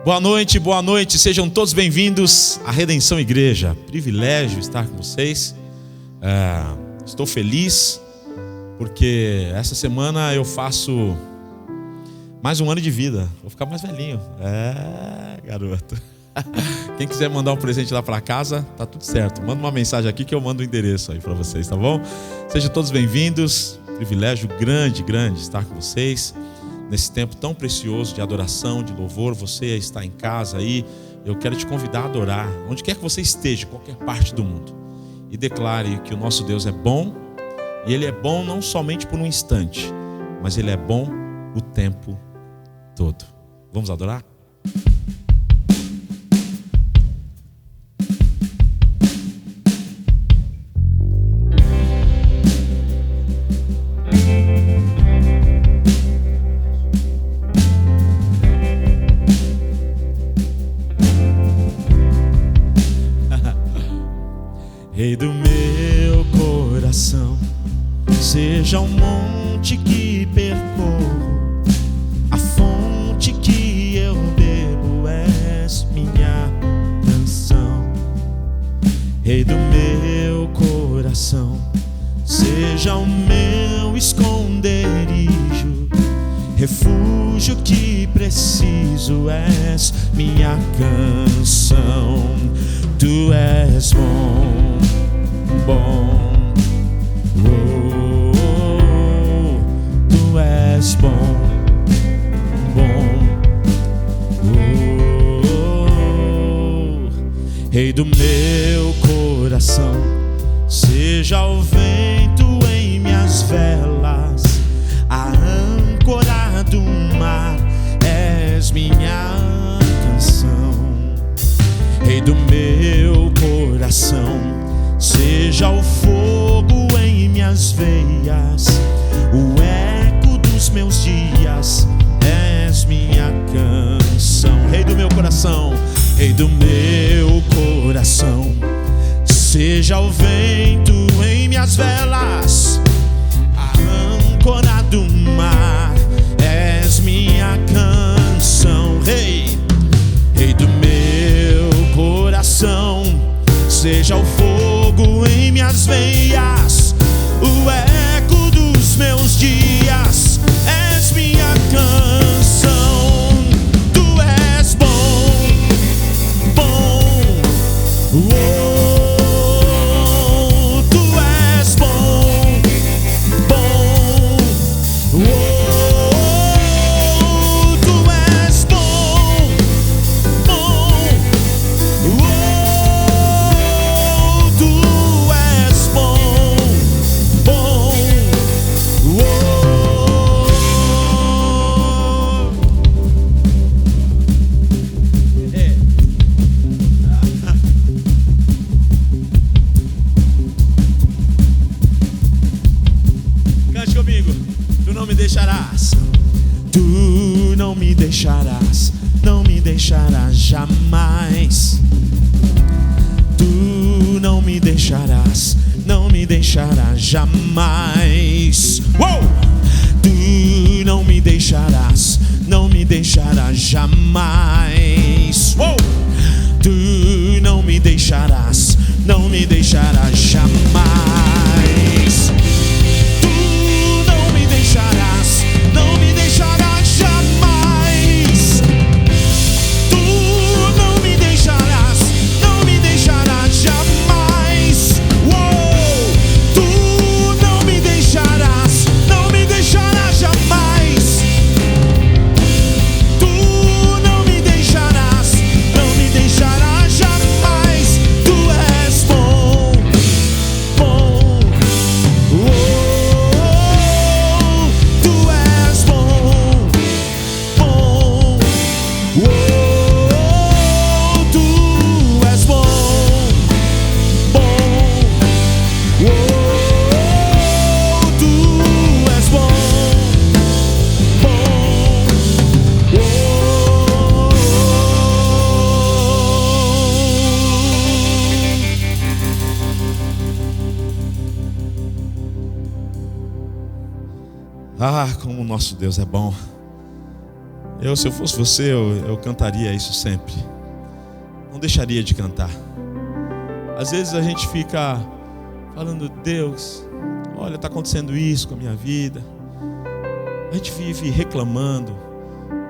Boa noite, sejam todos bem-vindos à Redenção Igreja. Privilégio estar com vocês. Estou feliz porque essa semana eu faço mais um ano de vida. Vou ficar mais velhinho. Garoto. Quem quiser mandar um presente lá para casa, tá tudo certo. Manda uma mensagem aqui que eu mando o endereço aí para vocês, tá bom? Sejam todos bem-vindos. Privilégio grande estar com vocês. Nesse tempo tão precioso de adoração, de louvor, você está em casa aí, eu quero te convidar a adorar, onde quer que você esteja, em qualquer parte do mundo. E declare que o nosso Deus é bom, e Ele é bom não somente por um instante, mas Ele é bom o tempo todo. Vamos adorar? Rei do meu coração, seja o monte que percorro, a fonte que eu bebo, és minha canção. Rei do meu coração, seja o meu esconderijo, refúgio que preciso, és minha canção. Tu és bom, tu és bom, Rei do meu coração, seja o vento em minhas velas, a âncora do mar, és minha canção. Rei do meu coração, seja o fogo em minhas veias, o eco dos meus dias, és minha canção. Rei do meu coração, Rei do meu coração, seja o vento em minhas velas, a âncora do mar, és minha canção. Rei do meu coração, seja o fogo em minhas veias, o eco dos meus dias, és minha canção. Tu és bom, tu és bom, tu és bom, Cante comigo. Tu não me deixarás, tu não me deixarás, não me deixarás jamais. Tu não me deixarás, não me deixarás jamais. Tu não me deixarás, não me deixarás jamais. Tu não me deixarás, não me deixarás jamais. Tu não me deixarás, não me deixarás jamais. Tu não me deixarás, não me deixarás jamais. Tu não me deixarás, não me deixarás jamais. Tu não me deixarás, não me deixarás jamais. Tu és bom, tu és bom, tu és bom, tu és bom, como o nosso Deus é bom. Se eu fosse você, eu cantaria isso sempre. Não deixaria de cantar. Às vezes a gente fica falando: Deus, olha, está acontecendo isso com a minha vida. A gente vive reclamando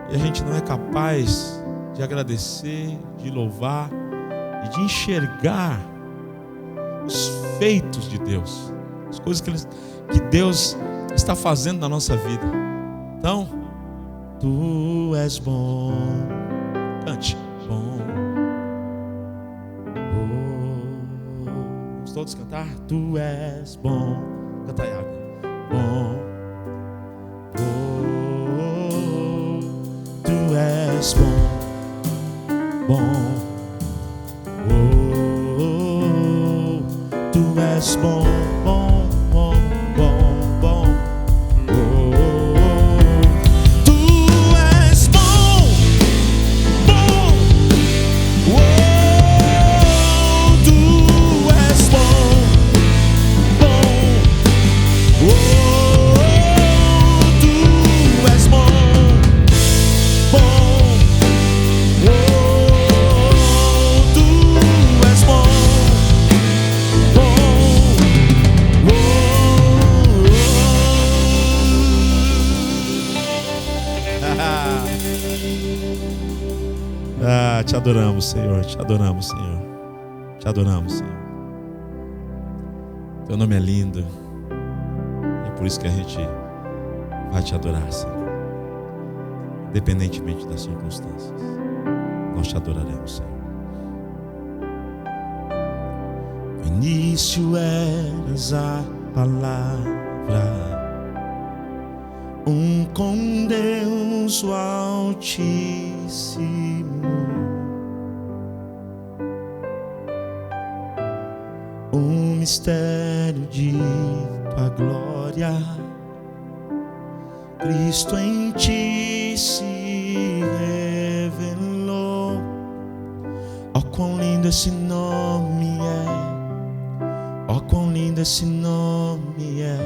e a gente não é capaz de agradecer, de louvar e de enxergar os feitos de Deus, as coisas que Deus está fazendo na nossa vida. Então, Tu és bom, cante, bom. Vamos todos cantar? Tu és bom, canta aí, bom. Tu és bom, bom. Tu és bom, bom, bom, bom, bom. Tu és bom, bom. Tu és bom, bom. Tu és bom, bom. Tu és bom. Te adoramos, Senhor, te adoramos, Senhor, te adoramos, Senhor. Teu nome é lindo, é por isso que a gente vai te adorar, Senhor. Independentemente das circunstâncias, nós te adoraremos, Senhor. No início eras a palavra, com Deus o Altíssimo. Mistério de tua glória, Cristo em ti se revelou. Oh, quão lindo esse nome é! Oh, quão lindo esse nome é!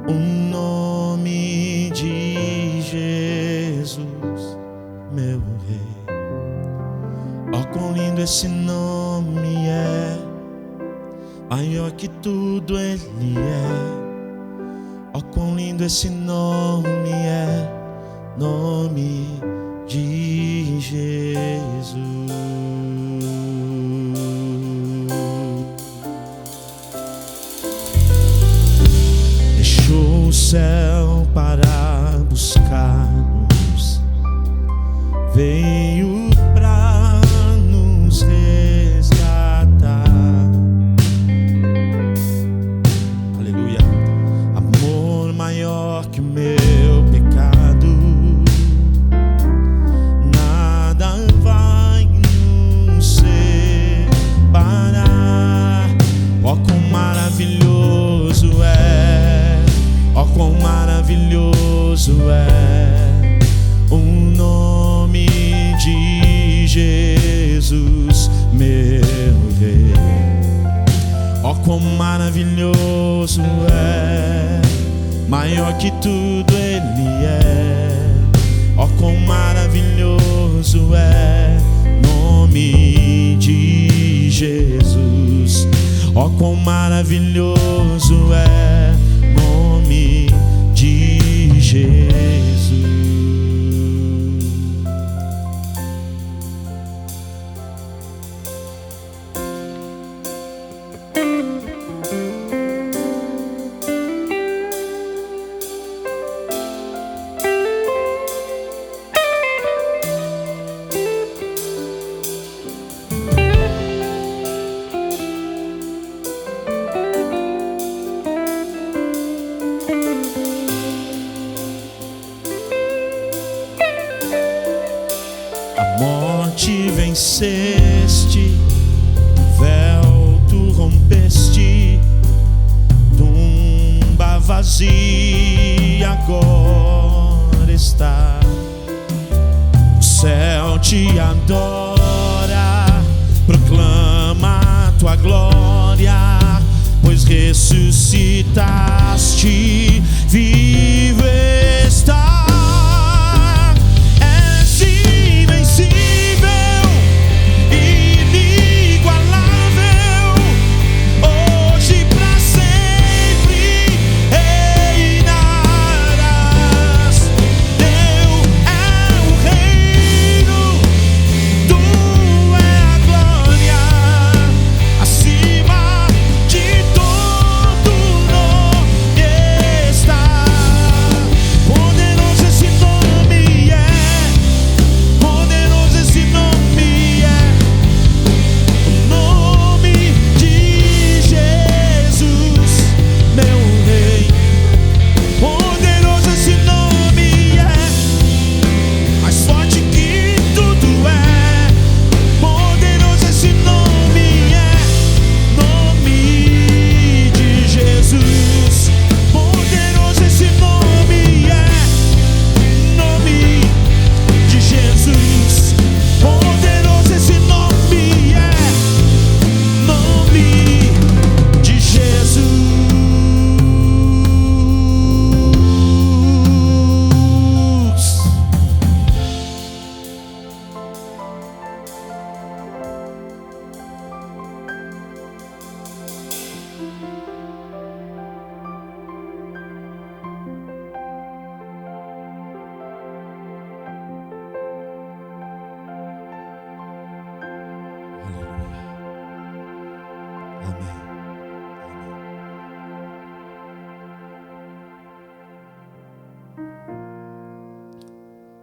O nome de Jesus, meu Rei. Oh, quão lindo esse nome é! Maior que tudo Ele é. Oh, quão lindo esse nome é, nome de Jesus. Deixou o céu para buscar-nos, veio para nos resgatar. Maior que o meu pecado, nada vai nos separar. Ó, quão maravilhoso é, ó, quão maravilhoso é o nome de Jesus, meu Rei. Ó, quão maravilhoso é, maior que tudo Ele é. Ó, quão maravilhoso é nome de Jesus. Ó, quão maravilhoso é nome de Jesus. Venceste, o véu tu rompeste, tumba vazia agora está. O céu te adora, proclama tua glória, pois ressuscitaste, vivo está.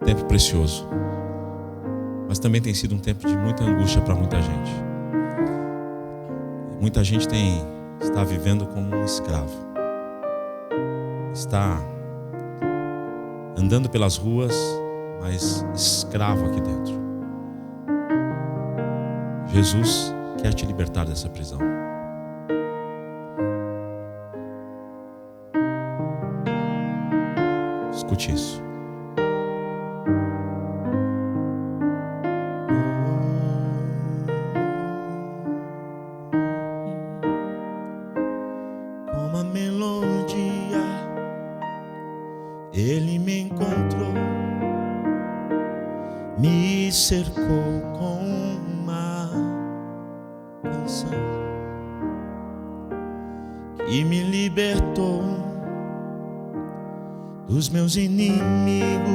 tempo precioso, mas também tem sido um tempo de muita angústia para muita gente. Muita gente está vivendo como um escravo, está andando pelas ruas, mas escravo aqui dentro. Jesus quer te libertar dessa prisão. Escute isso. Como a melodia, ele me encontrou, me cercou com uma canção que me libertou dos meus inimigos,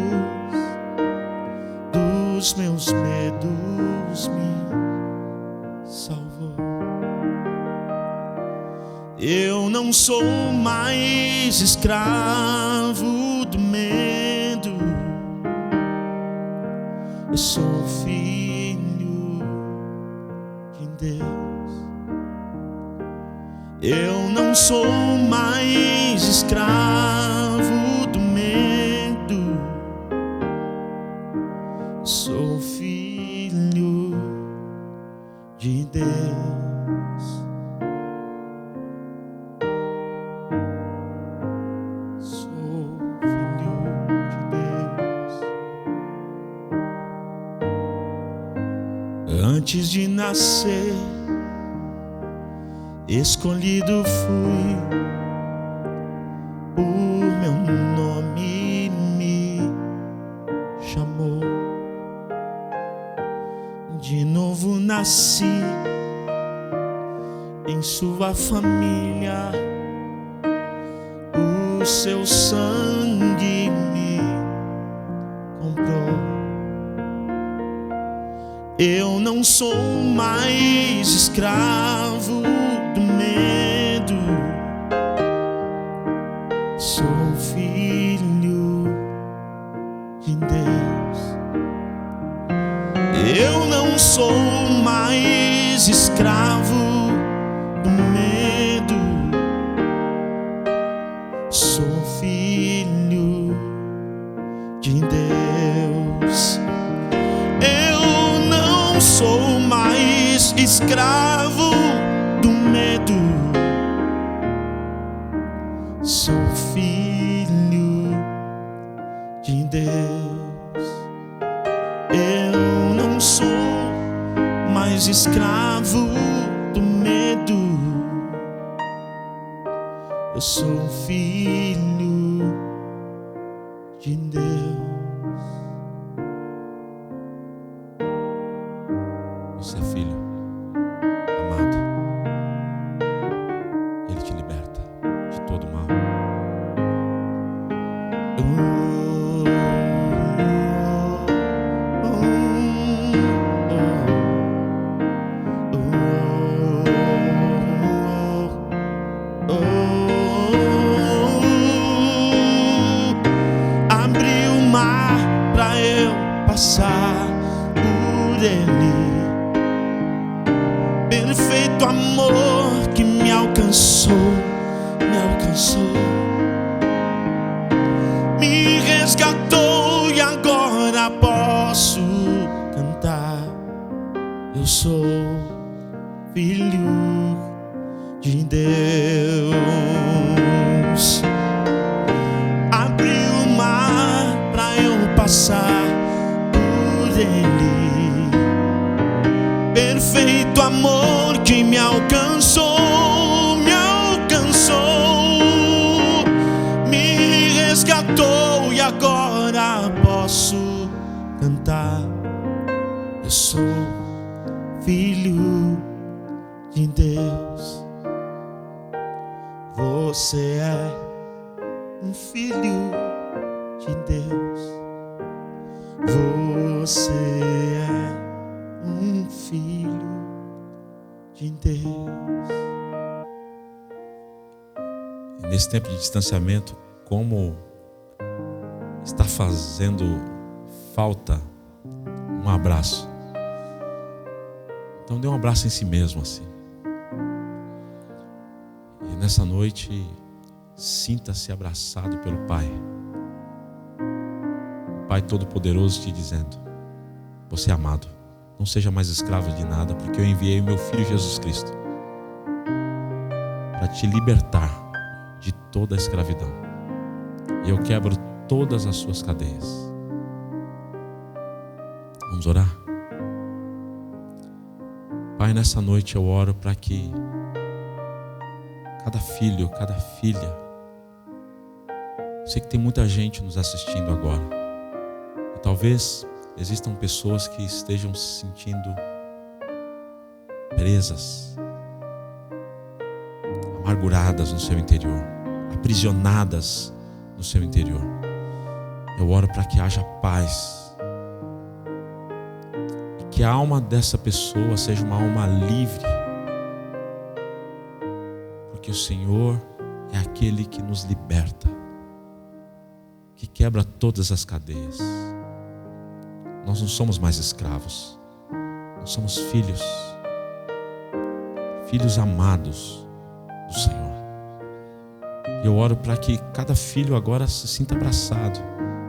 dos meus medos, me salvou. Eu não sou mais escravo do medo, eu sou filho de Deus. Eu não sou mais escravo do medo, sou filho de Deus. Sou filho de Deus. Antes de nascer, escolhido fui, por meu nome me chamou. De novo nasci em sua família, o seu sangue me comprou. Eu não sou mais escravo do medo, sou filho de Deus. Eu não sou mais escravo do medo, sou filho de Deus. Eu não sou mais escravo do medo, sou filho de Deus. Eu não sou mais escravo do medo, eu sou filho de Deus. Você é filho amado. Ele te liberta de todo mal. Abri o mar pra eu passar por ele. Perfeito amor que me alcançou, me resgatou e agora posso cantar. Eu sou filho de Deus. Abri o mar pra eu passar por ele. Perfeito amor que me alcançou, me resgatou e agora posso cantar. Eu sou filho de Deus. Você é um filho de Deus. Você é um filho de Deus. E nesse tempo de distanciamento, como está fazendo falta um abraço. Então dê um abraço em si mesmo assim. E nessa noite, sinta-se abraçado pelo Pai. O Pai Todo-Poderoso te dizendo: você é amado. Não seja mais escravo de nada, porque eu enviei o meu Filho Jesus Cristo para te libertar de toda a escravidão. E eu quebro todas as suas cadeias. Vamos orar? Pai, nessa noite eu oro para que cada filho, cada filha, eu sei que tem muita gente nos assistindo agora, e talvez existam pessoas que estejam se sentindo presas, amarguradas no seu interior, aprisionadas no seu interior. Eu oro para que haja paz, e que a alma dessa pessoa seja uma alma livre, porque o Senhor é aquele que nos liberta, que quebra todas as cadeias. Nós não somos mais escravos, nós somos filhos amados do Senhor. E eu oro para que cada filho agora se sinta abraçado,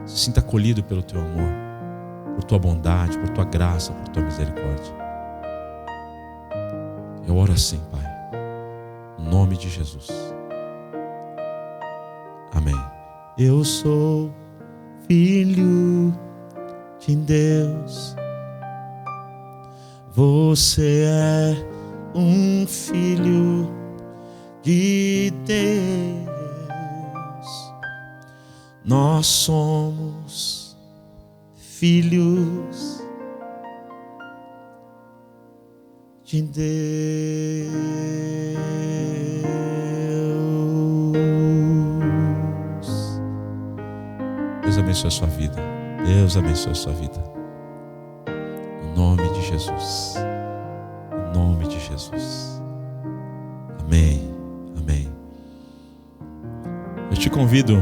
se sinta acolhido pelo Teu amor, por Tua bondade, por Tua graça, por Tua misericórdia. Eu oro assim, Pai, em nome de Jesus. Amém. Eu sou filho de Deus. Você é um filho de Deus. Nós somos filhos de Deus. Deus abençoe a sua vida. Deus abençoe a sua vida. Em nome de Jesus. Em nome de Jesus. Amém. Amém. Eu te convido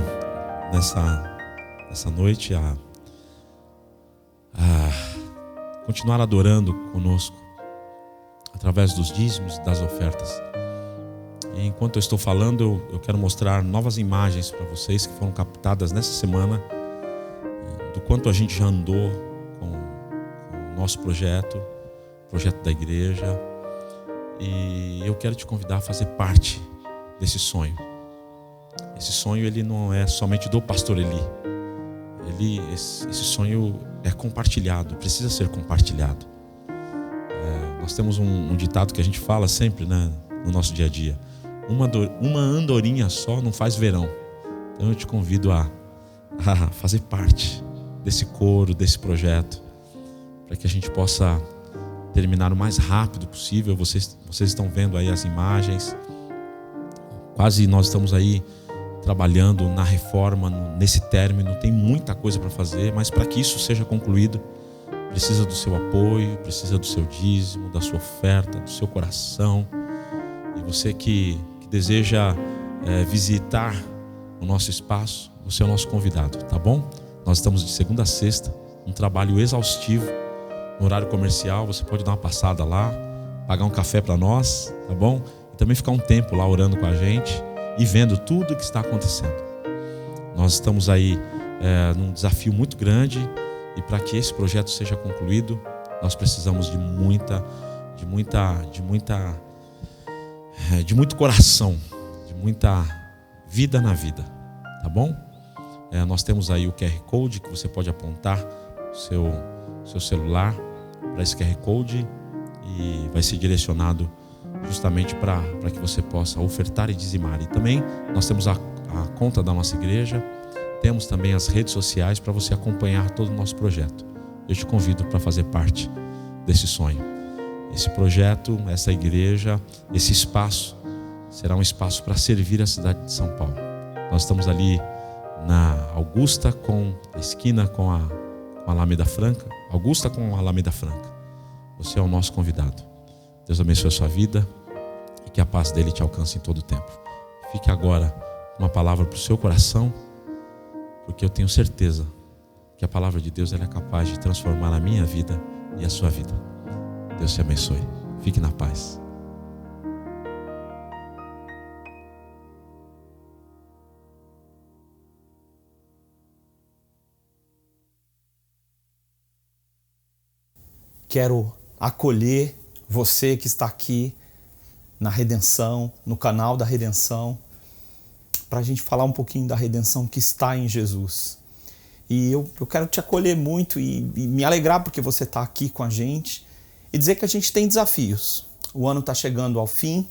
nessa noite a continuar adorando conosco através dos dízimos e das ofertas. E enquanto eu estou falando, eu quero mostrar novas imagens para vocês que foram captadas nessa semana, do quanto a gente já andou com o nosso projeto da igreja. E eu quero te convidar a fazer parte desse sonho. Esse sonho, ele não é somente do pastor Eli. Esse sonho é compartilhado, precisa ser compartilhado. Nós temos um ditado que a gente fala sempre, né, no nosso dia a dia: uma andorinha só não faz verão. Então eu te convido a fazer parte desse coro, desse projeto, para que a gente possa terminar o mais rápido possível. Vocês estão vendo aí as imagens. Quase nós estamos aí trabalhando na reforma, nesse término. Tem muita coisa para fazer, mas para que isso seja concluído, precisa do seu apoio, precisa do seu dízimo, da sua oferta, do seu coração. E você que deseja visitar o nosso espaço, você é o nosso convidado, tá bom? Nós estamos de segunda a sexta, um trabalho exaustivo no horário comercial. Você pode dar uma passada lá, pagar um café para nós, tá bom? E também ficar um tempo lá orando com a gente e vendo tudo o que está acontecendo. Nós estamos aí num desafio muito grande, e para que esse projeto seja concluído, nós precisamos de muito coração, de muita vida na vida, tá bom? Nós temos aí o QR Code que você pode apontar o seu celular para esse QR Code, e vai ser direcionado justamente para que você possa ofertar e dizimar. E também nós temos a conta da nossa igreja, temos também as redes sociais para você acompanhar todo o nosso projeto. Eu te convido para fazer parte desse sonho. Esse projeto, essa igreja, esse espaço será um espaço para servir a cidade de São Paulo. Nós estamos ali na Augusta, com a esquina com a Alameda Franca. Augusta com a Alameda Franca. Você é o nosso convidado. Deus abençoe a sua vida e que a paz dele te alcance em todo o tempo. Fique agora com uma palavra para o seu coração, porque eu tenho certeza que a palavra de Deus ela é capaz de transformar a minha vida e a sua vida. Deus te abençoe. Fique na paz. Quero acolher você que está aqui na Redenção, no canal da Redenção, para a gente falar um pouquinho da redenção que está em Jesus. E eu quero te acolher muito e me alegrar porque você está aqui com a gente e dizer que a gente tem desafios. O ano está chegando ao fim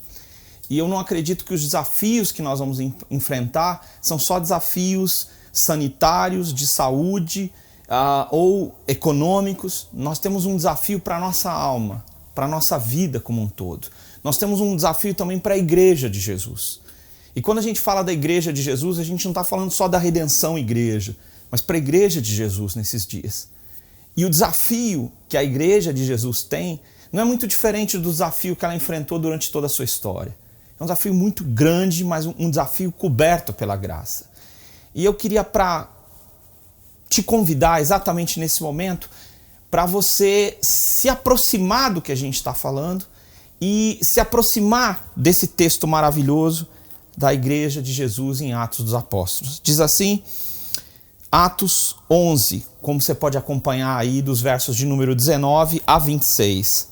e eu não acredito que os desafios que nós vamos enfrentar são só desafios sanitários, de saúde, ou econômicos. Nós temos um desafio para a nossa alma, para a nossa vida como um todo. Nós temos um desafio também para a Igreja de Jesus. E quando a gente fala da Igreja de Jesus, a gente não está falando só da Redenção Igreja, mas para a Igreja de Jesus nesses dias. E o desafio que a Igreja de Jesus tem não é muito diferente do desafio que ela enfrentou durante toda a sua história. É um desafio muito grande, mas um desafio coberto pela graça. E eu queria te convidar exatamente nesse momento para você se aproximar do que a gente está falando e se aproximar desse texto maravilhoso da Igreja de Jesus em Atos dos Apóstolos. Diz assim, Atos 11, como você pode acompanhar aí dos versos de número 19 a 26.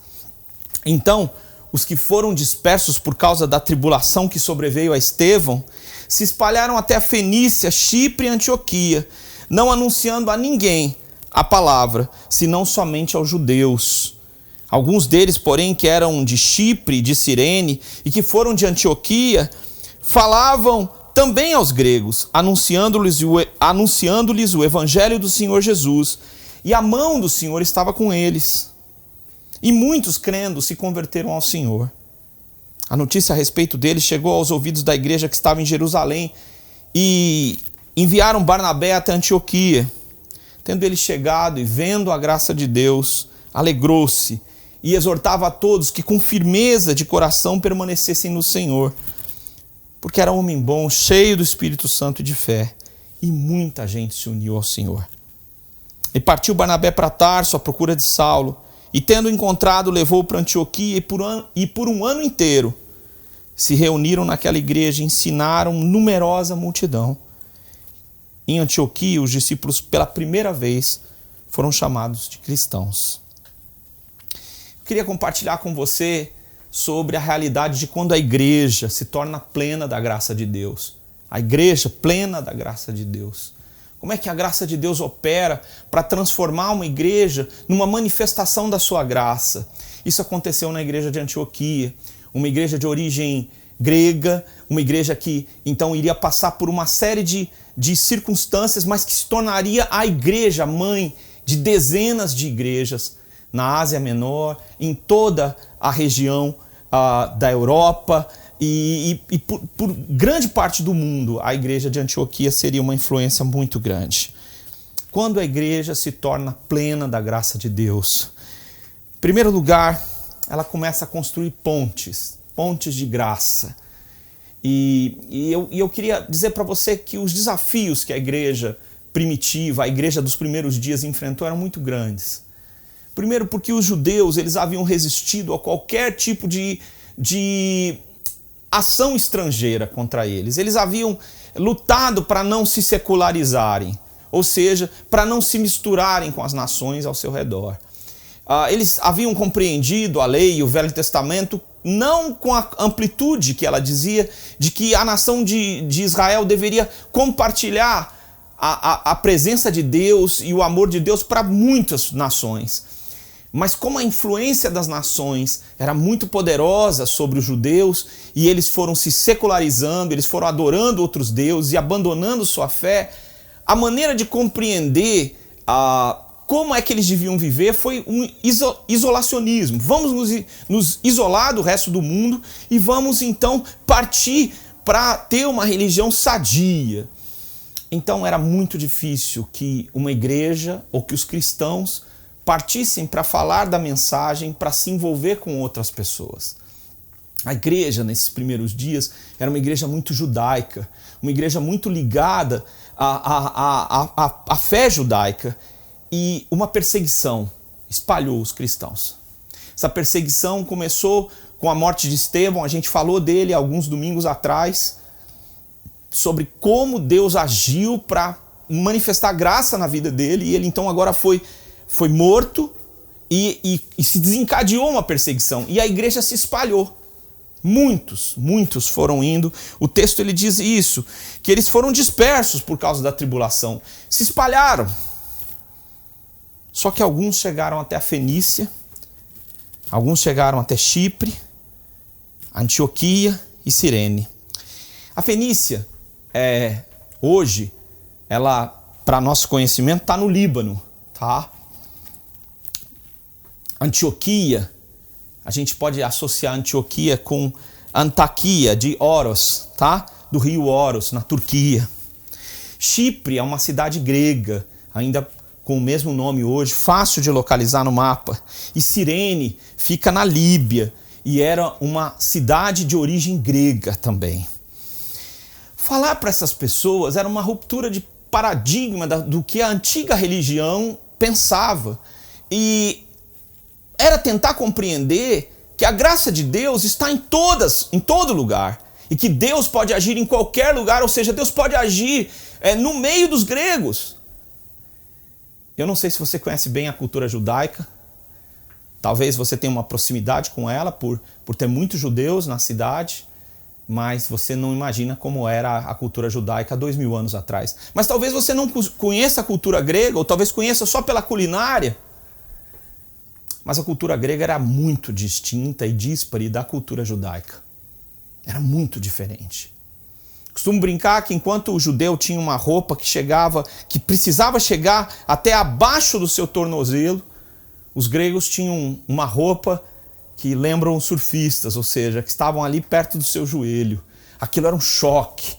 Então, os que foram dispersos por causa da tribulação que sobreveio a Estevão se espalharam até a Fenícia, Chipre e Antioquia, não anunciando a ninguém a palavra, senão somente aos judeus. Alguns deles, porém, que eram de Chipre, de Cirene e que foram de Antioquia, falavam também aos gregos, anunciando-lhes o evangelho do Senhor Jesus, e a mão do Senhor estava com eles. E muitos, crendo, se converteram ao Senhor. A notícia a respeito deles chegou aos ouvidos da igreja que estava em Jerusalém, e enviaram Barnabé até Antioquia. Tendo ele chegado e vendo a graça de Deus, alegrou-se e exortava a todos que com firmeza de coração permanecessem no Senhor, porque era homem bom, cheio do Espírito Santo e de fé, e muita gente se uniu ao Senhor. E partiu Barnabé para Tarso à procura de Saulo, e tendo encontrado, levou-o para Antioquia, e por um ano inteiro se reuniram naquela igreja e ensinaram numerosa multidão. Em Antioquia, os discípulos pela primeira vez foram chamados de cristãos. Eu queria compartilhar com você sobre a realidade de quando a igreja se torna plena da graça de Deus. A igreja plena da graça de Deus. Como é que a graça de Deus opera para transformar uma igreja numa manifestação da sua graça? Isso aconteceu na igreja de Antioquia, uma igreja de origem grega, uma igreja que então iria passar por uma série de circunstâncias, mas que se tornaria a igreja mãe de dezenas de igrejas na Ásia Menor, em toda a região da Europa e por grande parte do mundo. A igreja de Antioquia seria uma influência muito grande. Quando a igreja se torna plena da graça de Deus, em primeiro lugar, ela começa a construir pontes de graça. E eu queria dizer para você que os desafios que a igreja primitiva, a igreja dos primeiros dias enfrentou eram muito grandes. Primeiro porque os judeus eles haviam resistido a qualquer tipo de ação estrangeira contra eles. Eles haviam lutado para não se secularizarem, ou seja, para não se misturarem com as nações ao seu redor. Eles haviam compreendido a lei e o Velho Testamento não com a amplitude que ela dizia de que a nação de Israel deveria compartilhar a presença de Deus e o amor de Deus para muitas nações. Mas como a influência das nações era muito poderosa sobre os judeus e eles foram se secularizando, eles foram adorando outros deuses e abandonando sua fé, a maneira de compreender como é que eles deviam viver foi um isolacionismo. Vamos nos isolar do resto do mundo e vamos então partir para ter uma religião sadia. Então era muito difícil que uma igreja ou que os cristãos partissem para falar da mensagem, para se envolver com outras pessoas. A igreja, nesses primeiros dias, era uma igreja muito judaica, uma igreja muito ligada a fé judaica, e uma perseguição espalhou os cristãos. Essa perseguição começou com a morte de Estevão. A gente falou dele alguns domingos atrás, sobre como Deus agiu para manifestar graça na vida dele, e ele então agora foi morto e se desencadeou uma perseguição, e a igreja se espalhou. Muitos foram indo. O texto ele diz isso, que eles foram dispersos por causa da tribulação, se espalharam. Só que alguns chegaram até a Fenícia, alguns chegaram até Chipre, Antioquia e Cirene. A Fenícia, hoje, ela, para nosso conhecimento, está no Líbano, tá? Antioquia, a gente pode associar Antioquia com Antaquia, de Oros, tá? Do rio Oros, na Turquia. Chipre é uma cidade grega, ainda com o mesmo nome hoje, fácil de localizar no mapa. E Cirene fica na Líbia, e era uma cidade de origem grega também. Falar para essas pessoas era uma ruptura de paradigma do que a antiga religião pensava. E era tentar compreender que a graça de Deus está em todo lugar. E que Deus pode agir em qualquer lugar, ou seja, Deus pode agir no meio dos gregos. Eu não sei se você conhece bem a cultura judaica. Talvez você tenha uma proximidade com ela por ter muitos judeus na cidade. Mas você não imagina como era a cultura judaica há 2000 anos atrás. Mas talvez você não conheça a cultura grega, ou talvez conheça só pela culinária. Mas a cultura grega era muito distinta e díspare da cultura judaica. Era muito diferente. Costumo brincar que enquanto o judeu tinha uma roupa que precisava chegar até abaixo do seu tornozelo, os gregos tinham uma roupa que lembram os surfistas, ou seja, que estavam ali perto do seu joelho. Aquilo era um choque.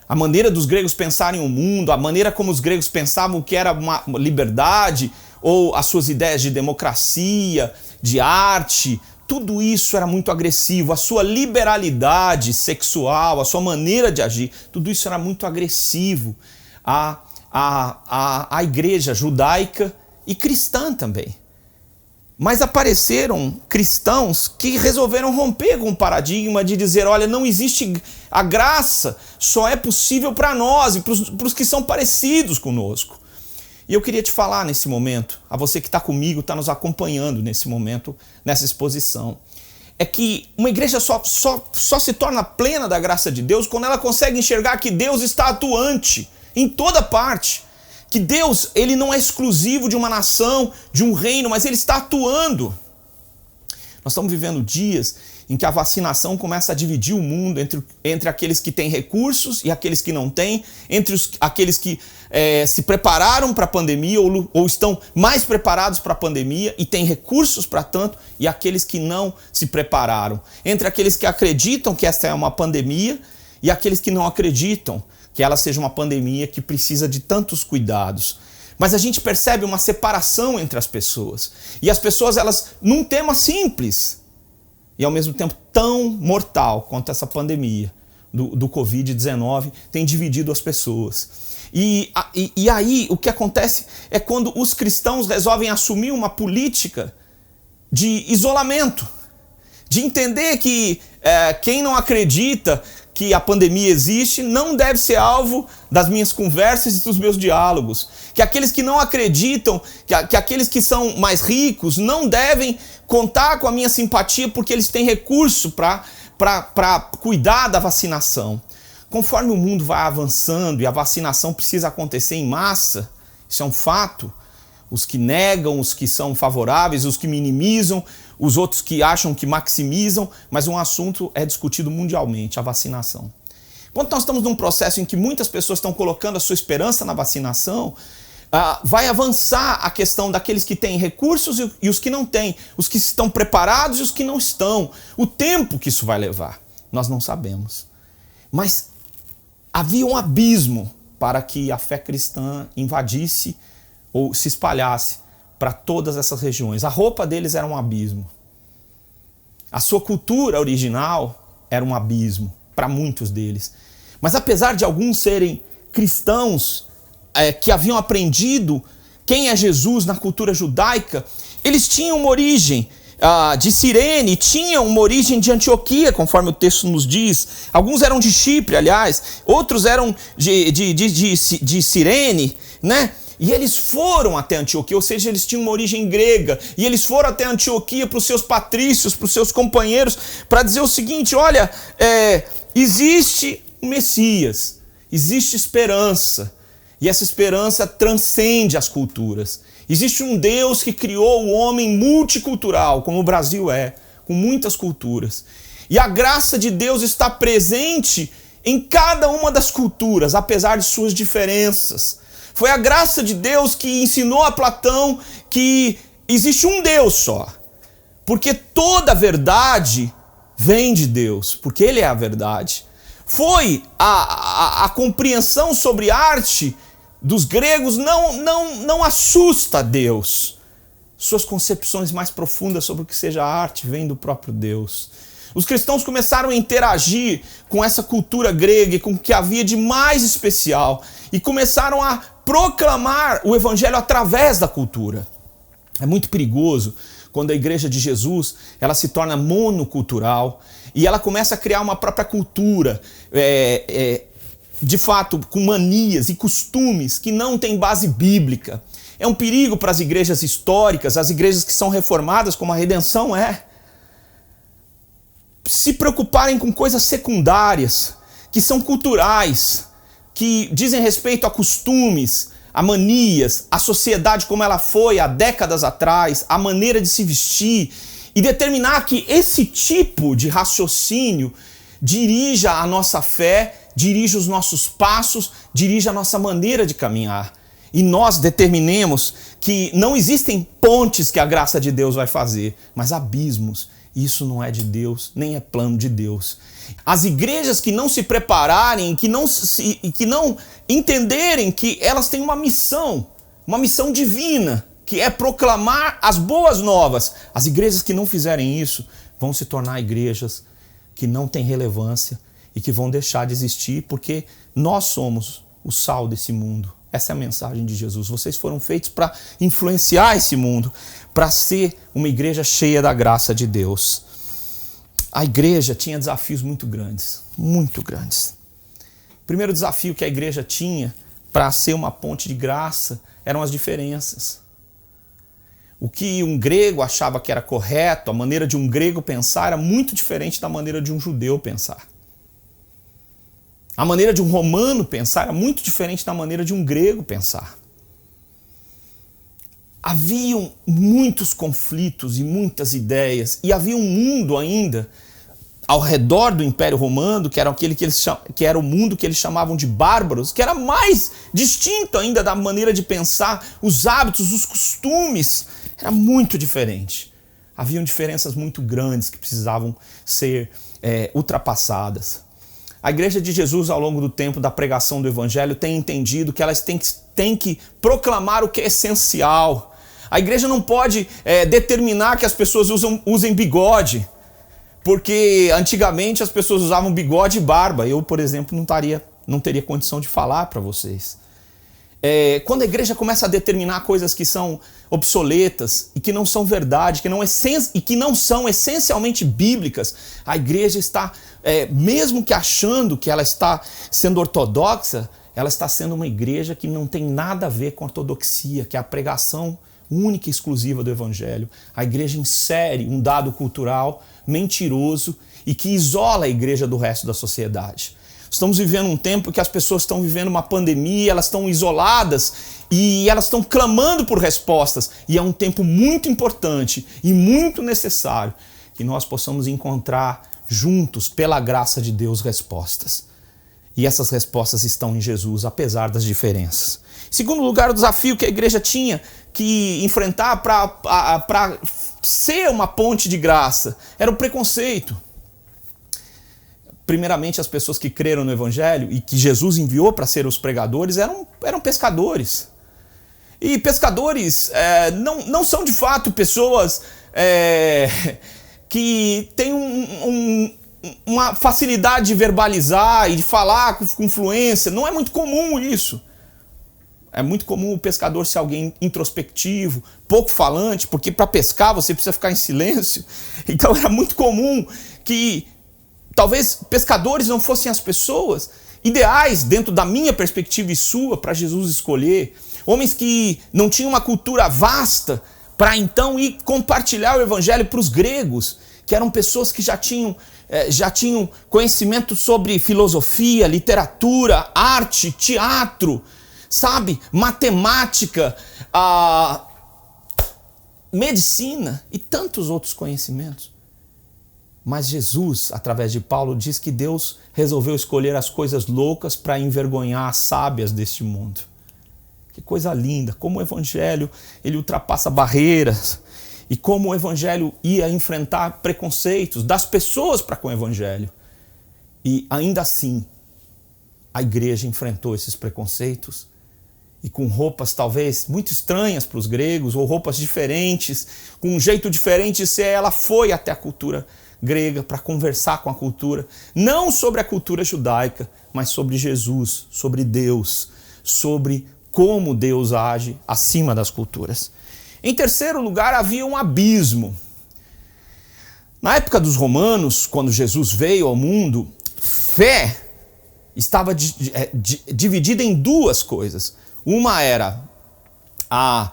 A maneira dos gregos pensarem o mundo, a maneira como os gregos pensavam que era uma liberdade, ou as suas ideias de democracia, de arte, tudo isso era muito agressivo. A sua liberalidade sexual, a sua maneira de agir, tudo isso era muito agressivo à igreja judaica e cristã também. Mas apareceram cristãos que resolveram romper com o paradigma de dizer, olha, não existe a graça, só é possível para nós e para os que são parecidos conosco. E eu queria te falar nesse momento, a você que está comigo, está nos acompanhando nesse momento, nessa exposição, é que uma igreja só se torna plena da graça de Deus quando ela consegue enxergar que Deus está atuante em toda parte. Que Deus, ele não é exclusivo de uma nação, de um reino, mas ele está atuando. Nós estamos vivendo dias em que a vacinação começa a dividir o mundo entre aqueles que têm recursos e aqueles que não têm, entre aqueles que se prepararam para a pandemia ou estão mais preparados para a pandemia e têm recursos para tanto, e aqueles que não se prepararam, entre aqueles que acreditam que esta é uma pandemia e aqueles que não acreditam que ela seja uma pandemia que precisa de tantos cuidados. Mas a gente percebe uma separação entre as pessoas. E as pessoas, elas, num tema simples e ao mesmo tempo tão mortal quanto essa pandemia do Covid-19, tem dividido as pessoas. E aí o que acontece é quando os cristãos resolvem assumir uma política de isolamento, de entender que quem não acredita que a pandemia existe não deve ser alvo das minhas conversas e dos meus diálogos. Que aqueles que não acreditam, que aqueles que são mais ricos não devem contar com a minha simpatia porque eles têm recurso para cuidar da vacinação. Conforme o mundo vai avançando e a vacinação precisa acontecer em massa, isso é um fato, os que negam, os que são favoráveis, os que minimizam, os outros que acham que maximizam, mas um assunto é discutido mundialmente, a vacinação. Quando nós estamos num processo em que muitas pessoas estão colocando a sua esperança na vacinação, vai avançar a questão daqueles que têm recursos e os que não têm, os que estão preparados e os que não estão. O tempo que isso vai levar, nós não sabemos. Mas havia um abismo para que a fé cristã invadisse ou se espalhasse para todas essas regiões. A roupa deles era um abismo. A sua cultura original era um abismo para muitos deles. Mas apesar de alguns serem cristãos que haviam aprendido quem é Jesus na cultura judaica, eles tinham uma origem de Cirene, tinham uma origem de Antioquia, conforme o texto nos diz. Alguns eram de Chipre, aliás, outros eram de Cirene, né? E eles foram até Antioquia, ou seja, eles tinham uma origem grega, e eles foram até Antioquia para os seus patrícios, para os seus companheiros, para dizer o seguinte: olha, existe o Messias, existe esperança, e essa esperança transcende as culturas. Existe um Deus que criou o homem multicultural, como o Brasil com muitas culturas. E a graça de Deus está presente em cada uma das culturas, apesar de suas diferenças. Foi a graça de Deus que ensinou a Platão que existe um Deus só. Porque toda a verdade vem de Deus, porque Ele é a verdade. Foi a compreensão sobre arte dos gregos não assusta a Deus. Suas concepções mais profundas sobre o que seja arte vêm do próprio Deus. Os cristãos começaram a interagir com essa cultura grega e com o que havia de mais especial e começaram a proclamar o evangelho através da cultura. É muito perigoso quando a igreja de Jesus ela se torna monocultural e ela começa a criar uma própria cultura, de fato, com manias e costumes que não têm base bíblica. É um perigo para as igrejas históricas, as igrejas que são reformadas, como a Redenção se preocuparem com coisas secundárias, que são culturais, que dizem respeito a costumes, a manias, a sociedade como ela foi há décadas atrás, a maneira de se vestir, e determinar que esse tipo de raciocínio dirija a nossa fé, dirija os nossos passos, dirija a nossa maneira de caminhar. E nós determinemos que não existem pontes que a graça de Deus vai fazer, mas abismos. Isso não é de Deus, nem é plano de Deus. As igrejas que não se prepararem e que não entenderem que elas têm uma missão divina, que é proclamar as boas novas. As igrejas que não fizerem isso vão se tornar igrejas que não têm relevância e que vão deixar de existir, porque nós somos o sal desse mundo. Essa é a mensagem de Jesus. Vocês foram feitos para influenciar esse mundo, para ser uma igreja cheia da graça de Deus. A igreja tinha desafios muito grandes, muito grandes. O primeiro desafio que a igreja tinha para ser uma ponte de graça eram as diferenças. O que um grego achava que era correto, a maneira de um grego pensar era muito diferente da maneira de um judeu pensar. A maneira de um romano pensar era muito diferente da maneira de um grego pensar. Haviam muitos conflitos e muitas ideias, e havia um mundo ainda ao redor do Império Romano, que era que era o mundo que eles chamavam de bárbaros, que era mais distinto ainda da maneira de pensar, os hábitos, os costumes, era muito diferente. Haviam diferenças muito grandes que precisavam ser ultrapassadas. A igreja de Jesus, ao longo do tempo da pregação do evangelho, tem entendido que elas têm que proclamar o que é essencial. A igreja não pode determinar que as pessoas usem bigode, porque antigamente as pessoas usavam bigode e barba. Eu, por exemplo, não teria condição de falar para vocês. Quando a igreja começa a determinar coisas que são obsoletas e que não são verdade, e que não são essencialmente bíblicas, a igreja está, mesmo que achando que ela está sendo ortodoxa, ela está sendo uma igreja que não tem nada a ver com a ortodoxia, que é a pregação única e exclusiva do evangelho. A igreja insere um dado cultural mentiroso e que isola a igreja do resto da sociedade. Estamos vivendo um tempo que as pessoas estão vivendo uma pandemia, elas estão isoladas e elas estão clamando por respostas. E é um tempo muito importante e muito necessário que nós possamos encontrar juntos, pela graça de Deus, respostas. E essas respostas estão em Jesus, apesar das diferenças. Em segundo lugar, o desafio que a igreja tinha que enfrentar para ser uma ponte de graça era o preconceito. Primeiramente, as pessoas que creram no evangelho e que Jesus enviou para ser os pregadores eram pescadores. E pescadores não são de fato pessoas que têm uma facilidade de verbalizar e de falar com fluência. Não é muito comum isso. É muito comum o pescador ser alguém introspectivo, pouco falante, porque para pescar você precisa ficar em silêncio. Então era muito comum que talvez pescadores não fossem as pessoas ideais, dentro da minha perspectiva e sua, para Jesus escolher. Homens que não tinham uma cultura vasta para então ir compartilhar o evangelho para os gregos, que eram pessoas que já tinham conhecimento sobre filosofia, literatura, arte, teatro, sabe, matemática, medicina e tantos outros conhecimentos. Mas Jesus, através de Paulo, diz que Deus resolveu escolher as coisas loucas para envergonhar as sábias deste mundo. Que coisa linda, como o evangelho ele ultrapassa barreiras e como o evangelho ia enfrentar preconceitos das pessoas para com o evangelho. E ainda assim, a igreja enfrentou esses preconceitos e com roupas talvez muito estranhas para os gregos, ou roupas diferentes, com um jeito diferente de ser, ela foi até a cultura grega para conversar com a cultura, não sobre a cultura judaica, mas sobre Jesus, sobre Deus, sobre como Deus age acima das culturas. Em terceiro lugar, havia um abismo. Na época dos romanos, quando Jesus veio ao mundo, fé estava dividida em duas coisas. Uma era a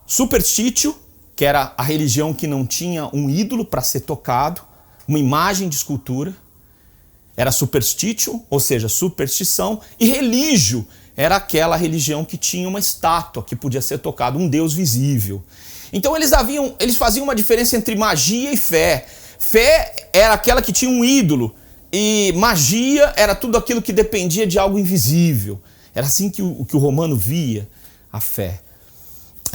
superstitio, que era a religião que não tinha um ídolo para ser tocado, uma imagem de escultura. Era superstitio, ou seja, superstição, e religio era aquela religião que tinha uma estátua que podia ser tocada, um Deus visível. Então eles faziam uma diferença entre magia e fé. Fé era aquela que tinha um ídolo, e magia era tudo aquilo que dependia de algo invisível. Era assim que o romano via a fé.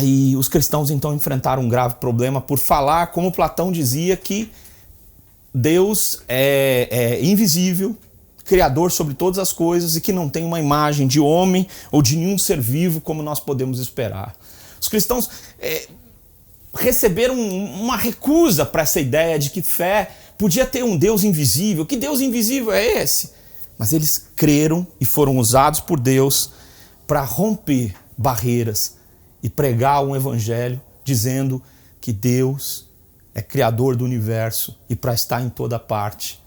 E os cristãos então enfrentaram um grave problema por falar, como Platão dizia, que Deus é invisível, criador sobre todas as coisas e que não tem uma imagem de homem ou de nenhum ser vivo como nós podemos esperar. Os cristãos receberam uma recusa para essa ideia de que fé podia ter um Deus invisível. Que Deus invisível é esse? Mas eles creram e foram usados por Deus para romper barreiras e pregar um evangelho dizendo que Deus é criador do universo e para estar em toda parte,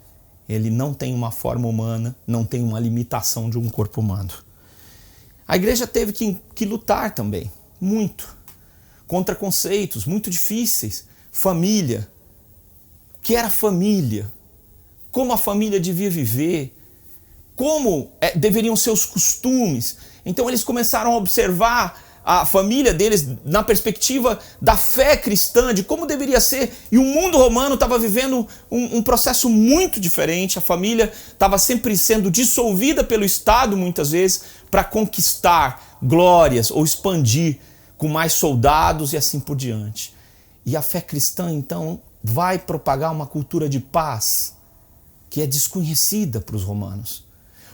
ele não tem uma forma humana, não tem uma limitação de um corpo humano. A igreja teve que lutar também, muito, contra conceitos muito difíceis. Família, o que era família? Como a família devia viver? Como deveriam ser os costumes? Então eles começaram a observar a família deles na perspectiva da fé cristã, de como deveria ser. E o mundo romano estava vivendo um processo muito diferente. A família estava sempre sendo dissolvida pelo Estado, muitas vezes, para conquistar glórias ou expandir com mais soldados e assim por diante. E a fé cristã, então, vai propagar uma cultura de paz que é desconhecida para os romanos.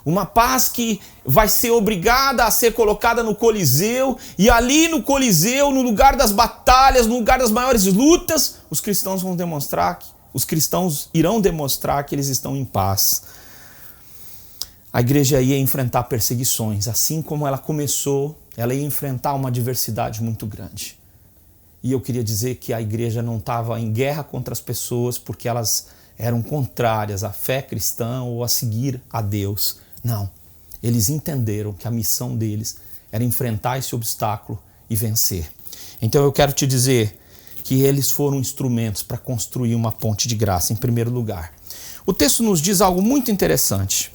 Uma paz que vai ser obrigada a ser colocada no Coliseu, e ali no Coliseu, no lugar das batalhas, no lugar das maiores lutas, os cristãos irão demonstrar que eles estão em paz. A igreja ia enfrentar perseguições, assim como ela começou, ela ia enfrentar uma diversidade muito grande. E eu queria dizer que a igreja não estava em guerra contra as pessoas porque elas eram contrárias à fé cristã ou a seguir a Deus. Não, eles entenderam que a missão deles era enfrentar esse obstáculo e vencer. Então eu quero te dizer que eles foram instrumentos para construir uma ponte de graça, em primeiro lugar. O texto nos diz algo muito interessante,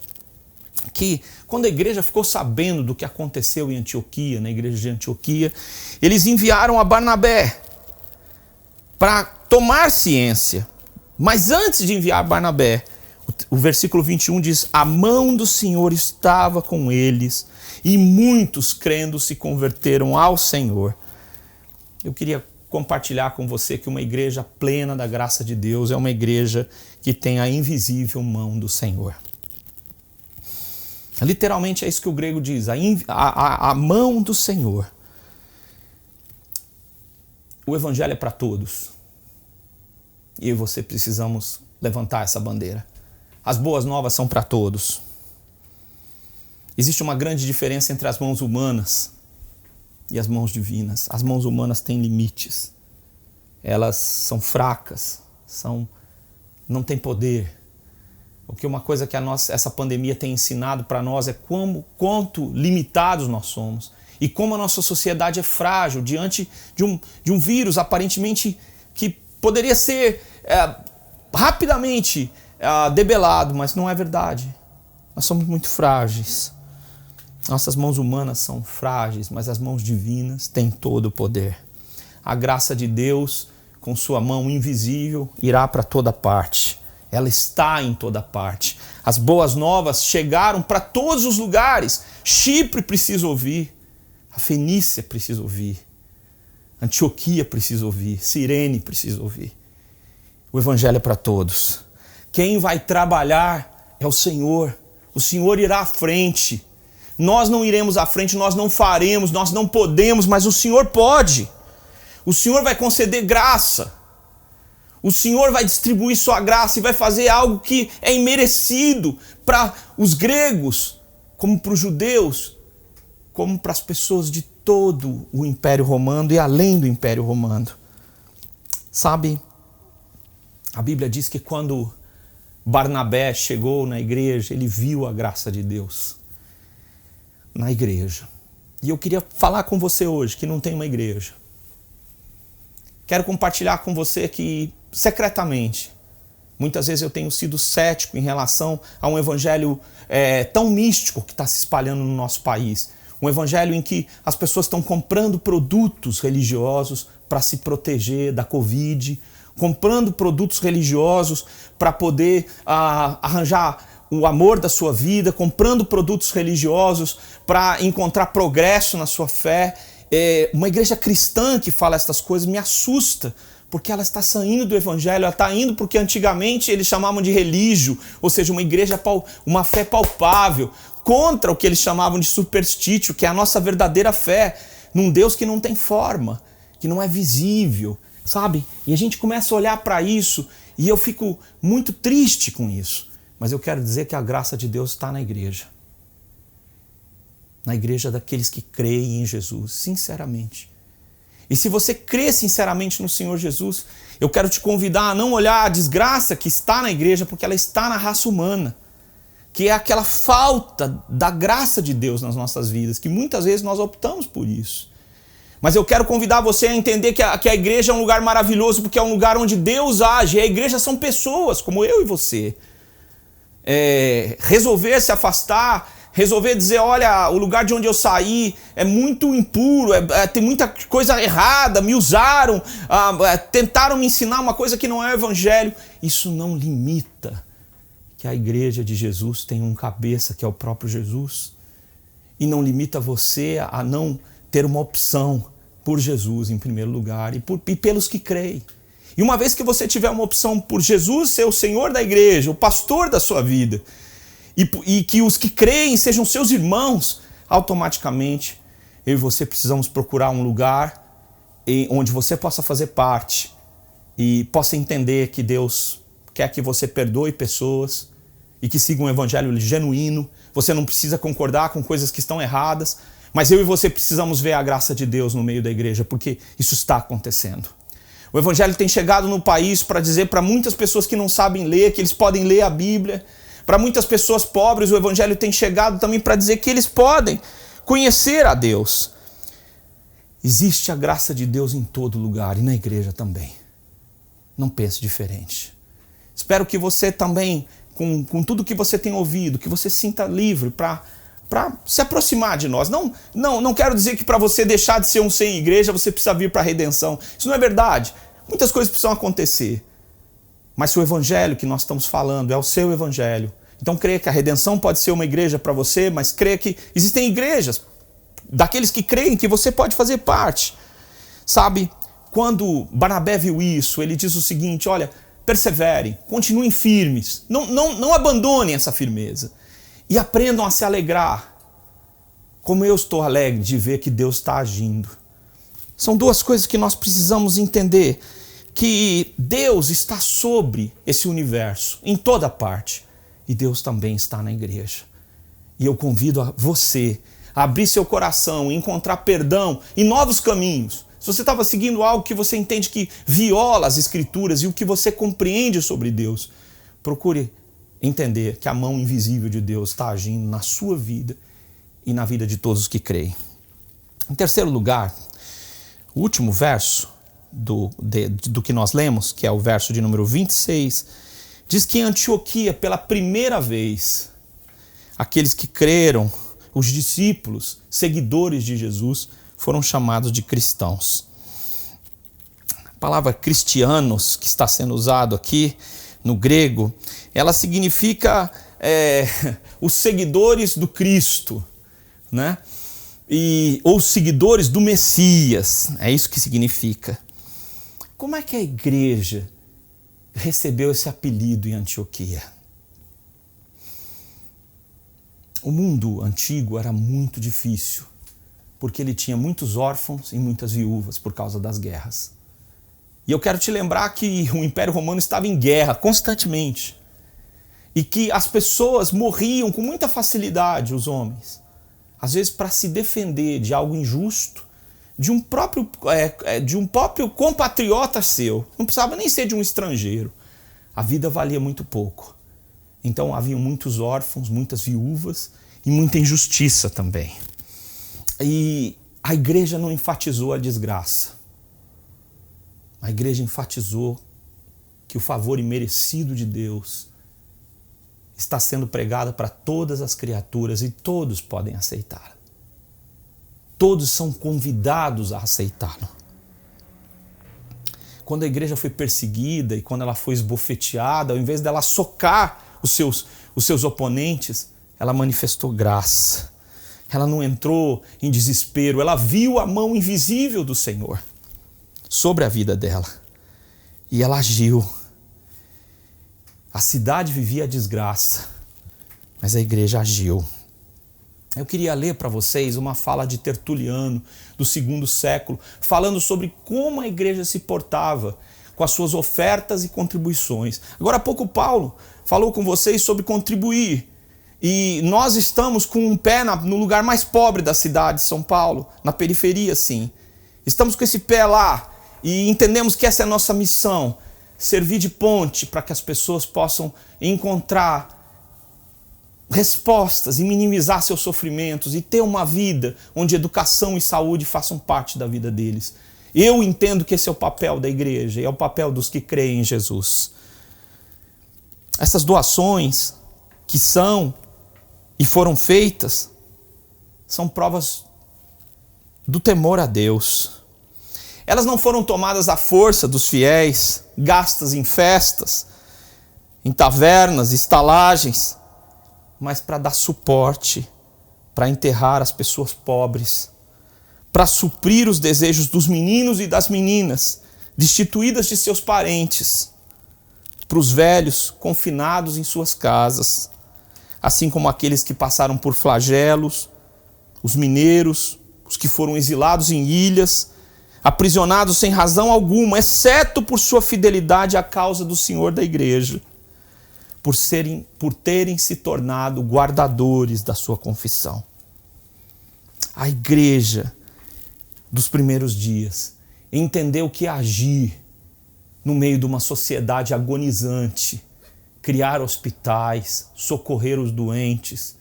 que quando a igreja ficou sabendo do que aconteceu em Antioquia, na igreja de Antioquia, eles enviaram a Barnabé para tomar ciência. Mas antes de enviar Barnabé, o versículo 21 diz: a mão do Senhor estava com eles e muitos crendo se converteram ao Senhor. Eu queria compartilhar com você que uma igreja plena da graça de Deus é uma igreja que tem a invisível mão do Senhor. Literalmente é isso que o grego diz, a mão do Senhor. O evangelho é para todos. E eu e você precisamos levantar essa bandeira. As boas novas são para todos. Existe uma grande diferença entre as mãos humanas e as mãos divinas. As mãos humanas têm limites. Elas são fracas, não têm poder. Uma coisa que essa pandemia tem ensinado para nós é quanto limitados nós somos e como a nossa sociedade é frágil diante de um vírus aparentemente que poderia ser rapidamente debelado, mas não é verdade. Nós somos muito frágeis. Nossas mãos humanas são frágeis, mas as mãos divinas têm todo o poder. A graça de Deus, com sua mão invisível, irá para toda parte. Ela está em toda parte. As boas novas chegaram para todos os lugares. Chipre precisa ouvir. A Fenícia precisa ouvir. Antioquia precisa ouvir. Cirene precisa ouvir. O evangelho é para todos. Quem vai trabalhar é o Senhor. O Senhor irá à frente. Nós não iremos à frente, nós não faremos, nós não podemos, mas o Senhor pode. O Senhor vai conceder graça. O Senhor vai distribuir sua graça e vai fazer algo que é imerecido para os gregos, como para os judeus, como para as pessoas de todo o Império Romano e além do Império Romano. Sabe, a Bíblia diz que quando Barnabé chegou na igreja, ele viu a graça de Deus na igreja. E eu queria falar com você hoje que não tem uma igreja. Quero compartilhar com você que, secretamente, muitas vezes eu tenho sido cético em relação a um evangelho tão místico que está se espalhando no nosso país. Um evangelho em que as pessoas estão comprando produtos religiosos para se proteger da Covid, comprando produtos religiosos para poder arranjar o amor da sua vida, comprando produtos religiosos para encontrar progresso na sua fé. Uma igreja cristã que fala essas coisas me assusta, porque ela está saindo do evangelho, ela está indo porque antigamente eles chamavam de relígio, ou seja, uma igreja, uma fé palpável, contra o que eles chamavam de superstítio, que é a nossa verdadeira fé, num Deus que não tem forma, que não é visível, sabe? E a gente começa a olhar para isso e eu fico muito triste com isso. Mas eu quero dizer que a graça de Deus está na igreja. Na igreja daqueles que creem em Jesus, sinceramente. E se você crê sinceramente no Senhor Jesus, eu quero te convidar a não olhar a desgraça que está na igreja, porque ela está na raça humana, que é aquela falta da graça de Deus nas nossas vidas, que muitas vezes nós optamos por isso. Mas eu quero convidar você a entender que a igreja é um lugar maravilhoso, porque é um lugar onde Deus age, e a igreja são pessoas, como eu e você. Resolver se afastar, resolver dizer, olha, o lugar de onde eu saí é muito impuro, tem muita coisa errada, me usaram, tentaram me ensinar uma coisa que não é o evangelho. Isso não limita que a igreja de Jesus tem um cabeça que é o próprio Jesus, e não limita você a não ter uma opção por Jesus em primeiro lugar e pelos que creem. E uma vez que você tiver uma opção por Jesus ser o Senhor da igreja, o pastor da sua vida, e que os que creem sejam seus irmãos, automaticamente eu e você precisamos procurar um lugar onde você possa fazer parte e possa entender que Deus quer que você perdoe pessoas e que siga um evangelho genuíno. Você não precisa concordar com coisas que estão erradas, mas eu e você precisamos ver a graça de Deus no meio da igreja, porque isso está acontecendo. O evangelho tem chegado no país para dizer para muitas pessoas que não sabem ler, que eles podem ler a Bíblia. Para muitas pessoas pobres, o evangelho tem chegado também para dizer que eles podem conhecer a Deus. Existe a graça de Deus em todo lugar e na igreja também. Não pense diferente. Espero que você também, com tudo que você tem ouvido, que você se sinta livre para se aproximar de nós. Não quero dizer que para você deixar de ser um sem igreja, você precisa vir para a redenção. Isso não é verdade. Muitas coisas precisam acontecer. Mas se o evangelho que nós estamos falando é o seu evangelho, então creia que a redenção pode ser uma igreja para você, mas creia que existem igrejas daqueles que creem que você pode fazer parte. Sabe, quando Barnabé viu isso, ele diz o seguinte, olha, perseverem, continuem firmes, não abandonem essa firmeza e aprendam a se alegrar, como eu estou alegre de ver que Deus está agindo. São duas coisas que nós precisamos entender, que Deus está sobre esse universo, em toda parte. e Deus também está na igreja. E eu convido a você a abrir seu coração, encontrar perdão e novos caminhos. Se você estava seguindo algo que você entende que viola as Escrituras e o que você compreende sobre Deus, procure entender que a mão invisível de Deus está agindo na sua vida e na vida de todos os que creem. Em terceiro lugar, o último verso do que nós lemos, que é o verso de número 26, diz que em Antioquia, pela primeira vez, aqueles que creram, os discípulos, seguidores de Jesus, foram chamados de cristãos. A palavra cristianos, que está sendo usado aqui no grego, ela significa os seguidores do Cristo, né? Ou seguidores do Messias, é isso que significa. Como é que a igreja recebeu esse apelido em Antioquia? O mundo antigo era muito difícil, porque ele tinha muitos órfãos e muitas viúvas por causa das guerras. E eu quero te lembrar que o Império Romano estava em guerra constantemente, e que as pessoas morriam com muita facilidade, os homens, às vezes para se defender de algo injusto, de um próprio compatriota seu. Não precisava nem ser de um estrangeiro. A vida valia muito pouco. Então havia muitos órfãos, muitas viúvas e muita injustiça também. E a igreja não enfatizou a desgraça. A igreja enfatizou que o favor imerecido de Deus está sendo pregado para todas as criaturas e todos podem aceitar. Todos são convidados a aceitá-lo. Quando a igreja foi perseguida e quando ela foi esbofeteada, ao invés dela socar os seus oponentes, ela manifestou graça. Ela não entrou em desespero, ela viu a mão invisível do Senhor sobre a vida dela. E ela agiu. A cidade vivia a desgraça, mas a igreja agiu. Eu queria ler para vocês uma fala de Tertuliano, do 2º século, falando sobre como a igreja se portava com as suas ofertas e contribuições. Agora há pouco Paulo falou com vocês sobre contribuir. E nós estamos com um pé no lugar mais pobre da cidade de São Paulo, na periferia, sim. Estamos com esse pé lá e entendemos que essa é a nossa missão, servir de ponte para que as pessoas possam encontrar respostas e minimizar seus sofrimentos e ter uma vida onde educação e saúde façam parte da vida deles. Eu entendo que esse é o papel da igreja e é o papel dos que creem em Jesus. Essas doações que são e foram feitas são provas do temor a Deus. Elas não foram tomadas à força dos fiéis, gastas em festas, em tavernas, estalagens, mas para dar suporte, para enterrar as pessoas pobres, para suprir os desejos dos meninos e das meninas, destituídas de seus parentes, para os velhos confinados em suas casas, assim como aqueles que passaram por flagelos, os mineiros, os que foram exilados em ilhas, aprisionados sem razão alguma, exceto por sua fidelidade à causa do Senhor da igreja, por terem se tornado guardadores da sua confissão. A igreja dos primeiros dias entendeu que agir no meio de uma sociedade agonizante, criar hospitais, socorrer os doentes,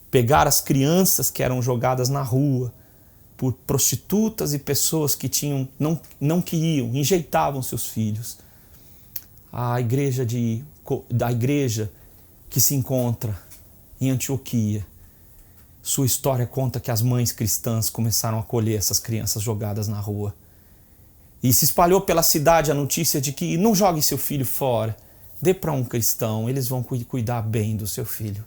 pegar as crianças que eram jogadas na rua por prostitutas e pessoas que não queriam, enjeitavam seus filhos. A igreja que se encontra em Antioquia, sua história conta que as mães cristãs começaram a acolher essas crianças jogadas na rua. E se espalhou pela cidade a notícia de que não jogue seu filho fora, dê para um cristão, eles vão cuidar bem do seu filho.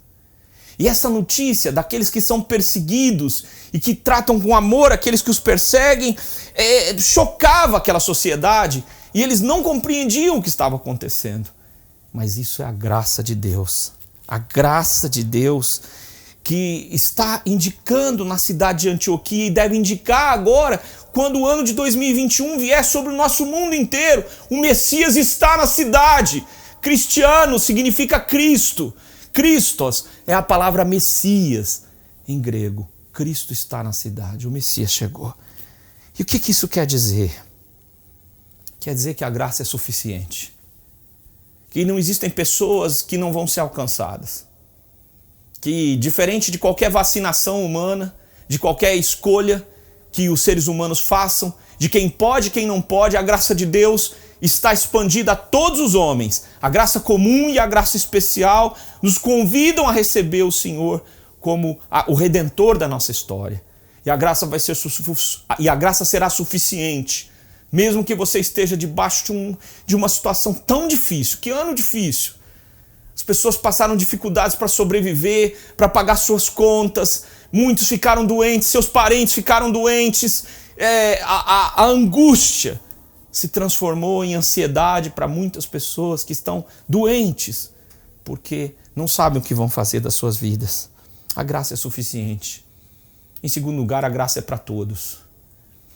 E essa notícia daqueles que são perseguidos e que tratam com amor aqueles que os perseguem, chocava aquela sociedade e eles não compreendiam o que estava acontecendo. Mas isso é a graça de Deus. A graça de Deus que está indicando na cidade de Antioquia e deve indicar agora, quando o ano de 2021 vier sobre o nosso mundo inteiro. O Messias está na cidade. Cristiano significa Cristo. Christos é a palavra Messias em grego. Cristo está na cidade, o Messias chegou. E o que isso quer dizer? Quer dizer que a graça é suficiente. Que não existem pessoas que não vão ser alcançadas. Que, diferente de qualquer vacinação humana, de qualquer escolha que os seres humanos façam, de quem pode e quem não pode, a graça de Deus está expandida a todos os homens. A graça comum e a graça especial nos convidam a receber o Senhor como o Redentor da nossa história. E a graça será suficiente, mesmo que você esteja debaixo de uma situação tão difícil. Que ano difícil! As pessoas passaram dificuldades para sobreviver, para pagar suas contas, muitos ficaram doentes, seus parentes ficaram doentes, a angústia se transformou em ansiedade para muitas pessoas que estão doentes, porque não sabem o que vão fazer das suas vidas. A graça é suficiente. Em segundo lugar, a graça é para todos.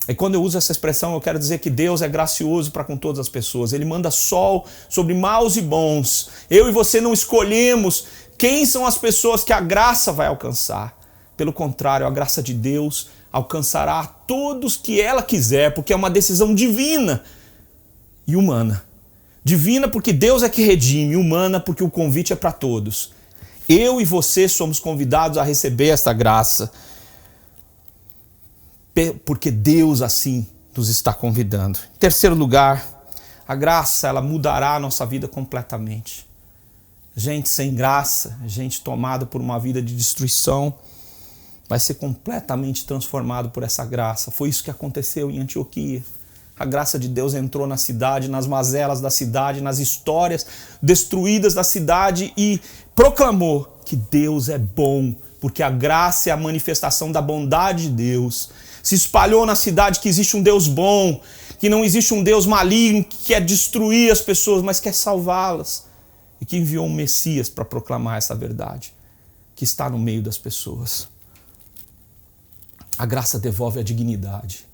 E quando eu uso essa expressão, eu quero dizer que Deus é gracioso para com todas as pessoas. Ele manda sol sobre maus e bons. Eu e você não escolhemos quem são as pessoas que a graça vai alcançar. Pelo contrário, a graça de Deus alcançará a todos que ela quiser, porque é uma decisão divina e humana. Divina porque Deus é que redime, humana porque o convite é para todos. Eu e você somos convidados a receber esta graça, porque Deus assim nos está convidando. Em terceiro lugar, a graça, ela mudará a nossa vida completamente. Gente sem graça, gente tomada por uma vida de destruição, vai ser completamente transformado por essa graça. Foi isso que aconteceu em Antioquia. A graça de Deus entrou na cidade, nas mazelas da cidade, nas histórias destruídas da cidade e proclamou que Deus é bom, porque a graça é a manifestação da bondade de Deus. Se espalhou na cidade que existe um Deus bom, que não existe um Deus maligno que quer destruir as pessoas, mas quer salvá-las. E que enviou um Messias para proclamar essa verdade, que está no meio das pessoas. A graça devolve a dignidade.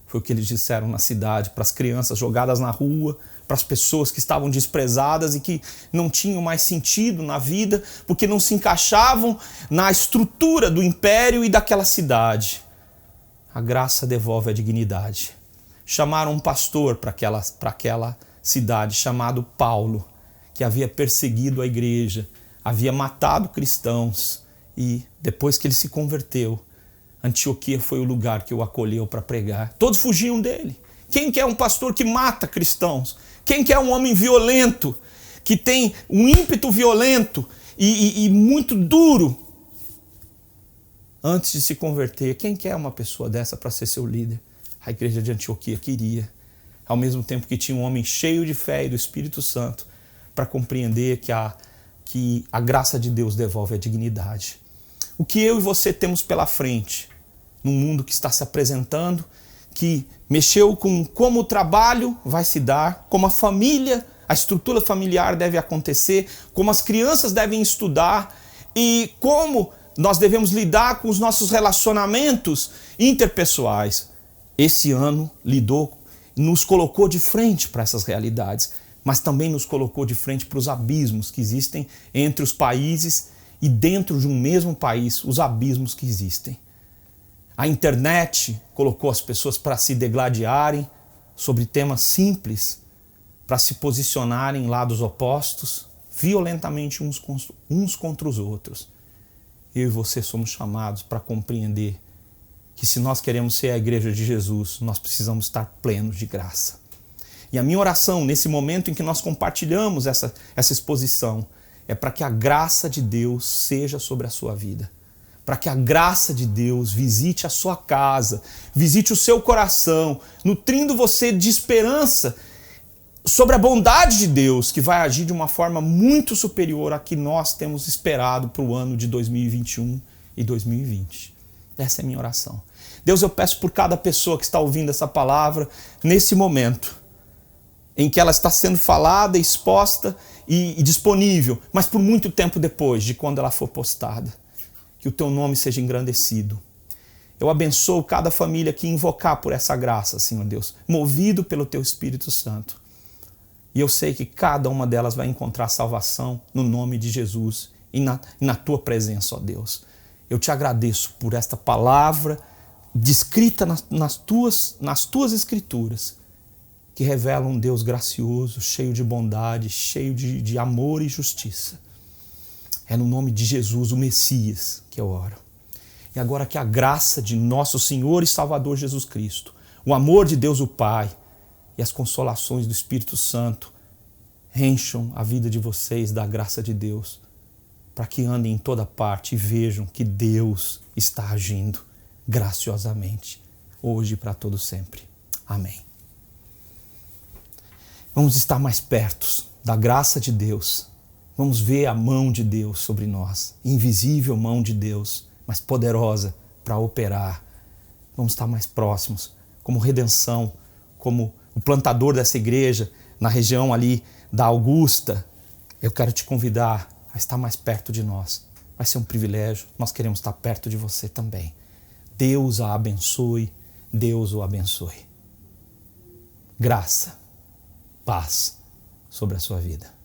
Foi o que eles disseram na cidade, para as crianças jogadas na rua, para as pessoas que estavam desprezadas e que não tinham mais sentido na vida, porque não se encaixavam na estrutura do império e daquela cidade. A graça devolve a dignidade. Chamaram um pastor para aquela cidade, chamado Paulo, que havia perseguido a igreja, havia matado cristãos, e depois que ele se converteu, Antioquia foi o lugar que o acolheu para pregar. Todos fugiam dele. Quem quer um pastor que mata cristãos? Quem quer um homem violento, que tem um ímpeto violento e muito duro? Antes de se converter, quem quer uma pessoa dessa para ser seu líder? A igreja de Antioquia queria. Ao mesmo tempo que tinha um homem cheio de fé e do Espírito Santo para compreender que a graça de Deus devolve a dignidade. O que eu e você temos pela frente, num mundo que está se apresentando, que mexeu com como o trabalho vai se dar, como a família, a estrutura familiar deve acontecer, como as crianças devem estudar e como nós devemos lidar com os nossos relacionamentos interpessoais. Esse ano nos colocou de frente para essas realidades, mas também nos colocou de frente para os abismos que existem entre os países e dentro de um mesmo país, os abismos que existem. A internet colocou as pessoas para se degladiarem sobre temas simples, para se posicionarem em lados opostos, violentamente uns contra os outros. Eu e você somos chamados para compreender que se nós queremos ser a igreja de Jesus, nós precisamos estar plenos de graça. E a minha oração, nesse momento em que nós compartilhamos essa exposição, é para que a graça de Deus seja sobre a sua vida. Para que a graça de Deus visite a sua casa, visite o seu coração, nutrindo você de esperança sobre a bondade de Deus, que vai agir de uma forma muito superior à que nós temos esperado para o ano de 2021 e 2020. Essa é a minha oração. Deus, eu peço por cada pessoa que está ouvindo essa palavra nesse momento, em que ela está sendo falada, exposta e disponível, mas por muito tempo depois de quando ela for postada. Que o teu nome seja engrandecido. Eu abençoo cada família que invocar por essa graça, Senhor Deus, movido pelo teu Espírito Santo. E eu sei que cada uma delas vai encontrar salvação no nome de Jesus e na tua presença, ó Deus. Eu te agradeço por esta palavra descrita nas tuas escrituras, que revela um Deus gracioso, cheio de bondade, cheio de amor e justiça. É no nome de Jesus, o Messias, que eu oro. E agora que a graça de nosso Senhor e Salvador Jesus Cristo, o amor de Deus o Pai e as consolações do Espírito Santo encham a vida de vocês da graça de Deus, para que andem em toda parte e vejam que Deus está agindo graciosamente, hoje e para todo sempre. Amém. Vamos estar mais perto da graça de Deus. Vamos ver a mão de Deus sobre nós, invisível mão de Deus, mas poderosa para operar. Vamos estar mais próximos, como redenção, como o plantador dessa igreja, na região ali da Augusta. Eu quero te convidar a estar mais perto de nós. Vai ser um privilégio, nós queremos estar perto de você também. Deus a abençoe, Deus o abençoe. Graça, paz sobre a sua vida.